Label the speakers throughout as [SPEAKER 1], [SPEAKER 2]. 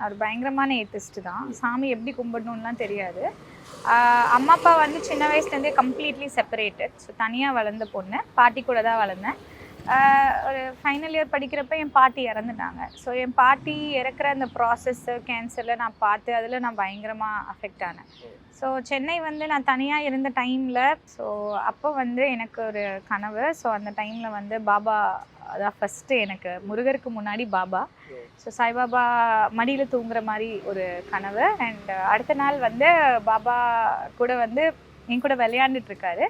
[SPEAKER 1] அவர் பயங்கரமான ஏத்திஸ்ட் தான். சாமி எப்படி கும்பிடணும்லாம் தெரியாது. அம்மா அப்பா வந்து சின்ன வயசுலேருந்தே கம்ப்ளீட்லி செப்பரேட்டட். ஸோ தனியாக வளர்ந்த பொண்ணு, பாட்டி கூட தான் வளர்ந்தேன். ஒரு ஃபைனல் இயர் படிக்கிறப்ப என் பாட்டி இறந்துட்டாங்க. ஸோ என் பாட்டி இறக்குற அந்த ப்ராசஸ்ஸு கேன்சரில் நான் பார்த்து அதில் நான் பயங்கரமாக அஃபெக்ட் ஆனேன். ஸோ சென்னை வந்து நான் தனியாக இருந்த டைமில் ஸோ அப்போ வந்து எனக்கு ஒரு கனவு. ஸோ அந்த டைமில் வந்து பாபா அதான் ஃபஸ்ட்டு எனக்கு முருகருக்கு முன்னாடி பாபா. ஸோ சாய்பாபா மடியில் தூங்குற மாதிரி ஒரு கனவு. அண்ட் அடுத்த நாள் வந்து பாபா கூட வந்து என் கூட விளையாண்டுட்ருக்காரு.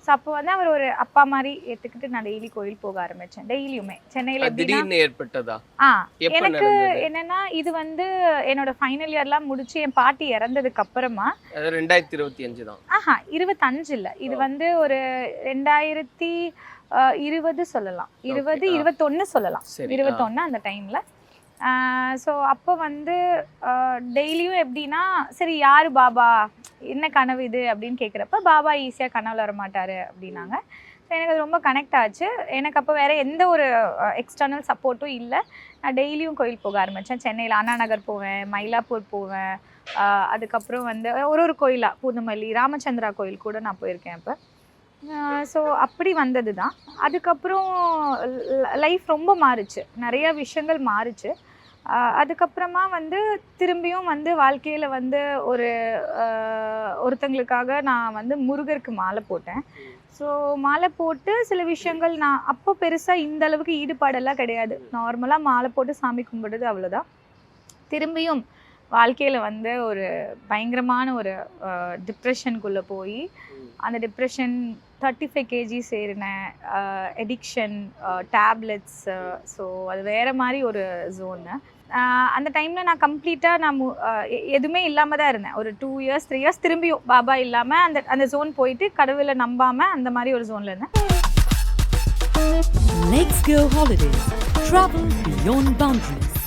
[SPEAKER 1] ஸோ அப்போ வந்து அவர் ஒரு அப்பா மாதிரி ஏற்றுக்கிட்டு நான் டெய்லி கோயில் போக ஆரம்பித்தேன். டெய்லியுமே சென்னையில்
[SPEAKER 2] திடீர்னு ஏற்பட்டதா?
[SPEAKER 1] எனக்கு என்னன்னா இது வந்து என்னோட ஃபைனல் இயர்லாம் முடிச்சு என் பாட்டி இறந்ததுக்கு அப்புறமா
[SPEAKER 2] 2025 தான்.
[SPEAKER 1] 25 இல்லை, இது வந்து ஒரு 2020 சொல்லலாம், 21 சொல்லலாம், 21 அந்த டைமில். ஸோ அப்போ வந்து டெய்லியும் எப்படின்னா சரி யார் பாபா என்ன கனவு இது அப்படின்னு கேட்குறப்ப பாபா ஈஸியாக கனவுல வர மாட்டார் அப்படின்னாங்க. ஸோ எனக்கு அது ரொம்ப கனெக்ட் ஆச்சு. எனக்கு அப்போ வேறு எந்த ஒரு எக்ஸ்டர்னல் சப்போர்ட்டும் இல்லை. நான் டெய்லியும் கோயில் போக ஆரம்பித்தேன். சென்னையில் அண்ணா நகர் போவேன், மயிலாப்பூர் போவேன், அதுக்கப்புறம் வந்து ஒரு கோயிலாக பூந்தமல்லி ராமச்சந்திரா கோயில் கூட நான் போயிருக்கேன் அப்போ. ஸோ அப்படி வந்தது தான். அதுக்கப்புறம் லைஃப் ரொம்ப மாறுச்சு, நிறைய விஷயங்கள் மாறுச்சு. அதுக்கப்புறமா வந்து திரும்பியும் வந்து வாழ்க்கையில் வந்து ஒருத்தங்களுக்காக நான் வந்து முருகருக்கு மாலை போட்டேன். ஸோ மாலை போட்டு சில விஷயங்கள் நான் அப்போ பெருசாக இந்த அளவுக்கு ஈடுபாடெல்லாம் கிடையாது. நார்மலாக மாலை போட்டு சாமி கும்பிடுறது அவ்வளோதான். திரும்பியும் வாழ்க்கையில் வந்து ஒரு பயங்கரமான ஒரு டிப்ரெஷனுக்குள்ளே போய் அந்த டிப்ரெஷன் 35 kg ஏறினேன். எடிக்ஷன், டேப்லெட்ஸ், ஸோ அது வேறு மாதிரி ஒரு ஜோனு. அந்த டைமில் நான் கம்ப்ளீட்டாக நான் எதுவுமே இல்லாமல் தான் இருந்தேன். ஒரு 2 years 3 years திரும்பியும் பாபா இல்லாமல் அந்த ஜோன் போயிட்டு கடவுளை நம்பாமல் அந்த மாதிரி ஒரு ஜோனில் இருந்தேன்.
[SPEAKER 3] Next Girl Holidays. Travel beyond boundaries.